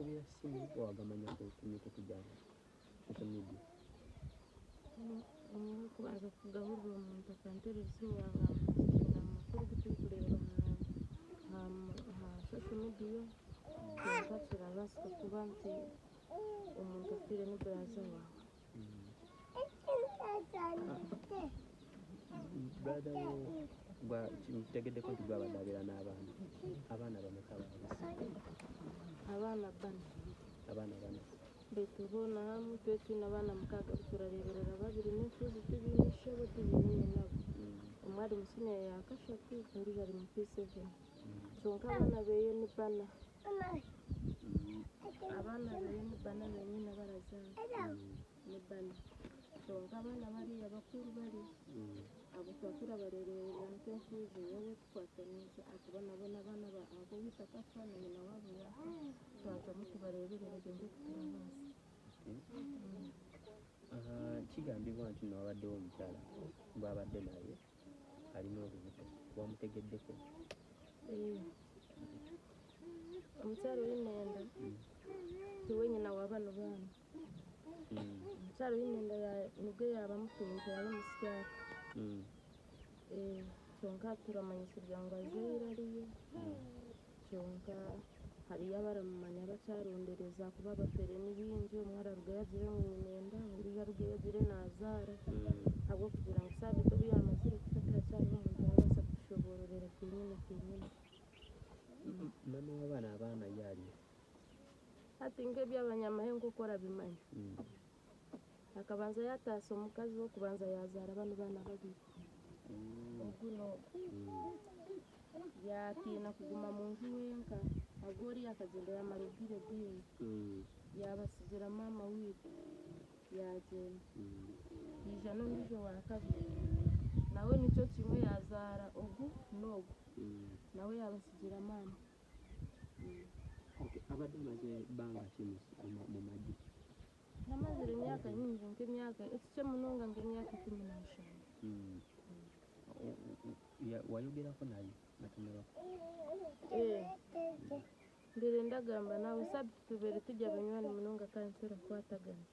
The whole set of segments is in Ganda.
bakubira simu wagamanya ku mikutu gyabo social media kubanza kugahurira omuntu akanterera esimu yange amukurikirana amakuru gituri kureba ha social media kyonka kirabaasika kuba nti omuntu afiire ni baraza waawe brother kitegeddeko nti gwabadde abeera n'abaana bameka baabuse abaana bana abaana baitu boona hamwe twe twine abaana mukaaga turareberera babiri n'enfuuzi tubiine ishebo tubiine nabo omwe ari mu siniya ya kashatu ondiijo ari mu P7 kyonka abaana beeye ni bana benyine barazaara ni bana kyonka abaana bariya bakuru bari abo tuba turabarerera nk'enfuuzi nyowe tukwataniiza akuba nabo n'abaana abo bita kafa na nyina wabo yafa twazamu tubareberera gye turabaasa kigambibwa nti n'obaddewo omukyala gw'abadde naye alina olubuto wamutegeddeko omukyala w'inenda tiwe nyina wa bano baana omukyala w'inenda nibwe yaba mutumite yaba musikyaka kyonka turamanyisibwa ngu azaire ariyo kyonka hariyo abaramumanya bakyarondereza kuba abafere n'ibingi omwe araruga yagire ngu nyinenda ondiijo aruga yagire nazaara habw'okugira ngu saabiti obu yamazire kufa tirakyariho omuntu arabaasa kushobororera kenyine mama w'abaana abaana yaali hati nk'ebyabanyamahe nk'oku orabimanya akabanza yataasa omukazi w'okubanza yazaara bano baana babiri oguno yatiina kuguma mu nju wenka habwo oriya akagenda yamara obwire bwingi yabasigira maama wiitu yagenda hiija n'ondiijo wa kabiri nawe nikyo kimwe yazaara ogu n'ogu nawe yabasigira maama abadde amaze bbanga ki mu magi yamazire emyaka nyingi nk'emyaka ekikye munonga nk'emyaka 15 wayogerako naye natumulako mbere ndagamba nawe saabiti tubeere tujya banywani munonga kandi turakwatagana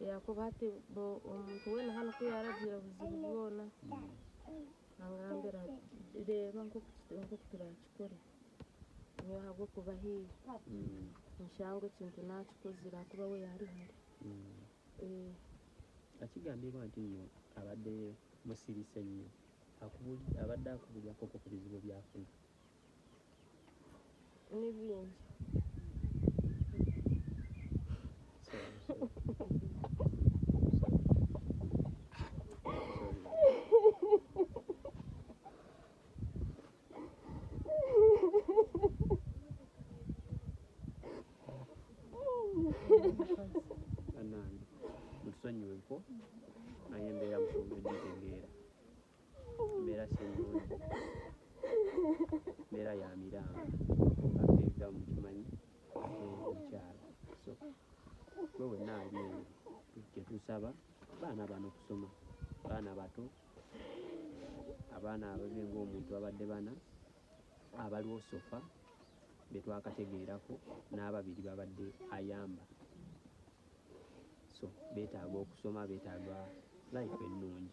yakuba hati omuntu weena hanu ku yaragira obuzibu bwona angambira reeba nk'oku turakikore niyo habw'okuba hiiya nshangu ekintu nakikozire akuba we yari hari akigambibwa nti nno abadde musirise nnyo abadde akubulyako ku bizibu byafuna n'ibingi anange mutusonyiweko naye embeera musonga egitegeera embeera sinungi embeera ya miranga ateega mukimanyi omukyala so gwe wenna ali eyo kyetusaba baana bano kusoma baana bato abaana ababe ng'omuntu babadde bana abaliwo sofa betwakategeerako n'ababiri babadde ayamba so beetaaga okusoma beetaaga life ennungi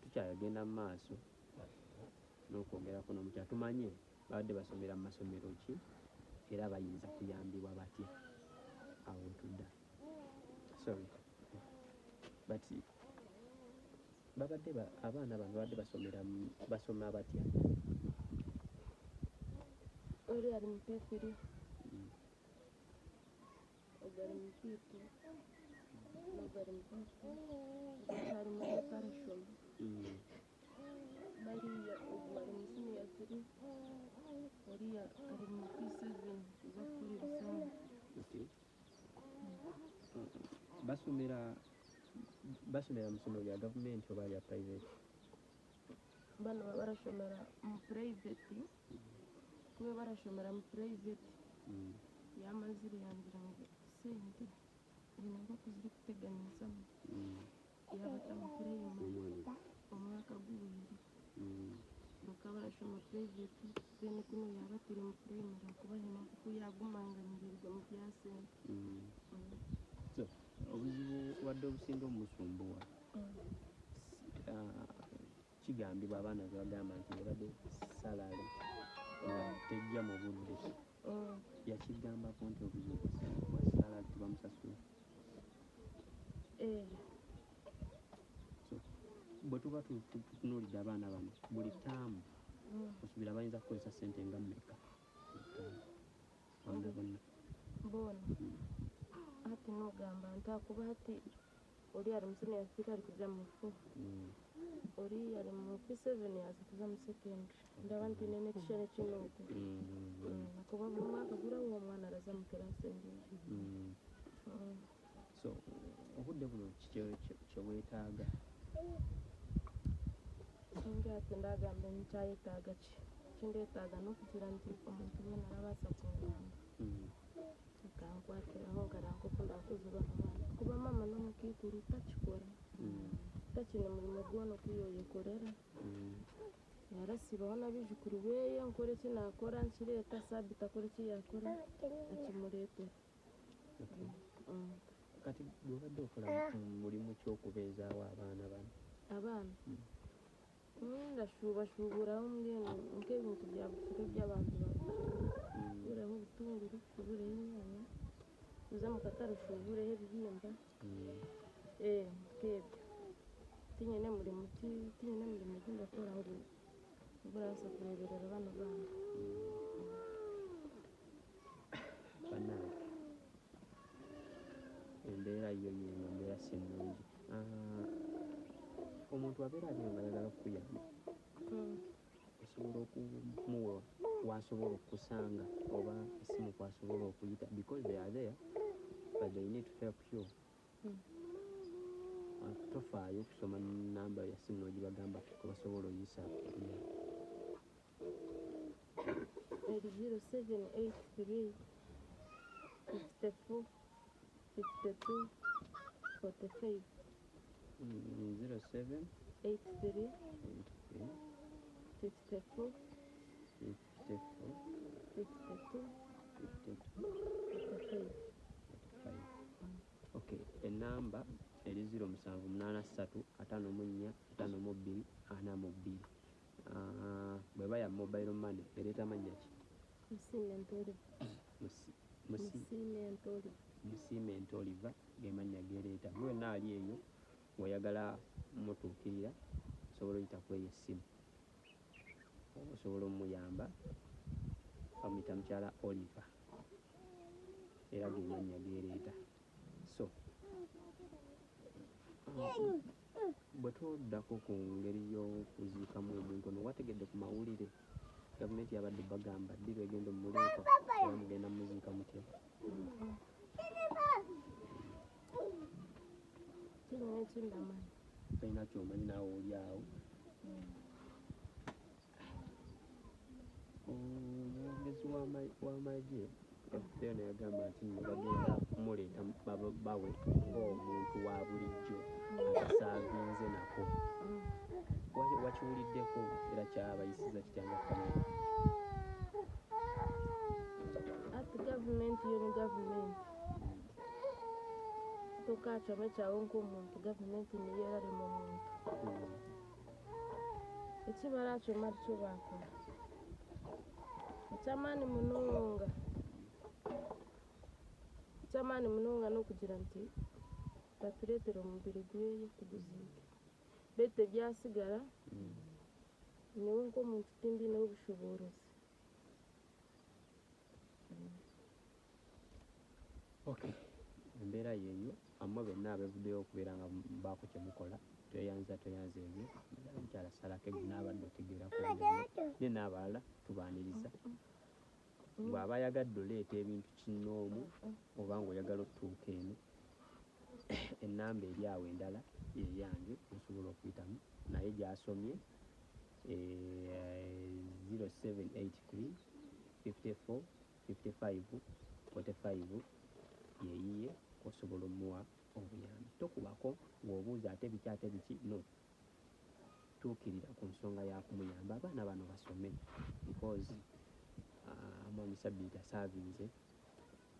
tukyagenda mu maaso n'okwogerako n'omukyala tumanye babadde basomera mu masomero ki era bayinza kuyambibwa batya awo tudda sorry but babadde abaana bano babadde basoma batya oli ali mu P3 ogari mu P2 n'ogari mu P2 ari mu preparation bariya ogu ari mu senior 3 oriya ari mu P7 uza kuri rusange basomera mu ssomero lya gavumenti oba lya private bano barashomera mu private kuba barashomera mu private yamazire yangira ngo sente ibintu nk'uko ziri kuteganyizamu yabata mu primary omwaka gw'ibiri bakaba barashoma private then kuno yaba turi mu primary kubahema kuko yagumanganyirirwa mu byasente. So obuzibu wadde obusinga omusumbuwa kigambibwa abaana bagamba nti ebadde salary tejja mu budde yakigambako nti obuzibu bwa salary tebamusasula. So bwe tuba tutunuulidde abaana bano buli taamu osuubira bayinza kukozesa ssente nga mmeka bonna bona hati nogamba nti akuba hati oli ali mu senior six ali kujja mu 4 oli ali mu P7 azikuza mu secondary ndaba nti nene kishene kinooku akuba mu mwaka gura uwo mwana araza mu kirasi endiijo. So obudde buno kye weetaaga singa ati ndagamba nkyayetaaga ki kindeetaaga n'okugira nti omuntu weena arabaasa kungamba akankwatiraho nkarankukunda kuzura abaana kuba mama n'omukiikuru takikora takine mulimo gwona okuyoyekorera yarasibaho n'abijukuru beye nkore eki nakora nkireeta sabiti akore eki yakora akimureetera. Kati bw'obadde okola mulimu ky'okubeezaawo abaana bano ndashuubashuuburaho mbwenu nk'ebintu bya bufiro by'abantu bashuubureho obutunguru shuubureho enyanya uza mu katare ushuubureho ebihimba nk'ebyo tinyine murimo gindakora ngo buraasa kureberera bano bana bannange embeera yo yeeno mbeera si nnungi. Omuntu abeera aliyo nga ayagala okukuyamba osobola okumuwa wasobola okusanga oba essimu kwasobola okuyita because they are there but they need to help you. Tofaayo okusoma namba ya ssimu n'ogibagamba basobola oyisa eri 0783 54 52 45 07 83 54 52 45. Okay, enamba eri 0783 54 52 42. Bweba ya mobile money ereeta mannya ki? Musiime Oliver gemanya gereeta bwena ali eyo oyagala mutuukirira osobola oyita kweyo essimu osobola omuyamba bamuyita mukyala Oliver era gemanya gereeta. So bwe twoddako ku ngeri y'okuziikamu omuntu ono wategedde ku mawulire gavumenti yabadde bagamba ddi lwegenda omuleeta era mugenda muziika mutya? Talina kyomanyi naawe oli awo. Omwogezi w'amagye FPR yagamba nti nno bagenda kumuleeta bawe ng'omuntu wa bulijjo atasaavinze nako. Wakiwuliddeko era kyabayisiza kityanga kamera. Ati gavumenti yo ni gavumenti tokacamo ekyawo nk'omuntu gavumenti niyo erarema omuntu eki barakyo marikyo bakora ekyamaani munonga n'okugira nti batureetere omubiri gweye tuguziike bete byasigara nyewe nk'omuntu tindineho obushobozi. Okay, embeera yeeyo amma benna abevuddeyo okubeera nga baako kye mukola tweyanza ebyo mukyala salako ebyo n'abadde otegeerako ne n'abalala tubaaniriza bw'aba ayagadde oleeta ebintu kinnoomu oba ng'oyagala okutuuka eno ennamba eri awo endala yeyange osobola okuyitamu naye gy'asomye 0783 54 55 45 yeyiye osobola omuwa obuyambi. Tokubako ng'obuuza ate biki no tutuukirira ku nsonga ya kumuyamba abaana bano basome because mwami Sabbiiti asaavinze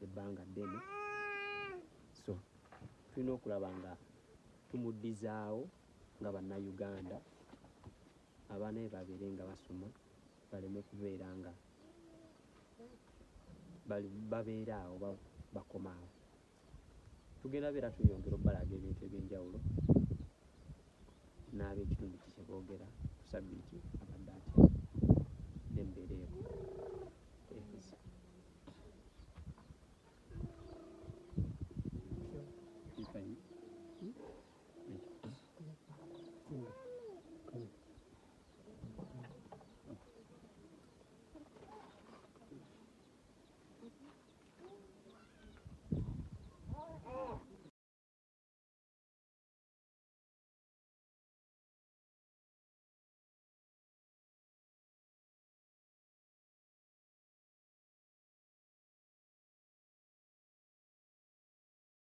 ebbanga ddene, so tulina okulaba nga tumuddizaawo nga bannayuganda abaana be babeere nga basoma, baleme kubeera nga babeera awo bakomaawo. Tugenda beera tuyongera obbalaga ebintu eby'enjawulo n'ab'ekitundu kye boogera ku Sabbiiti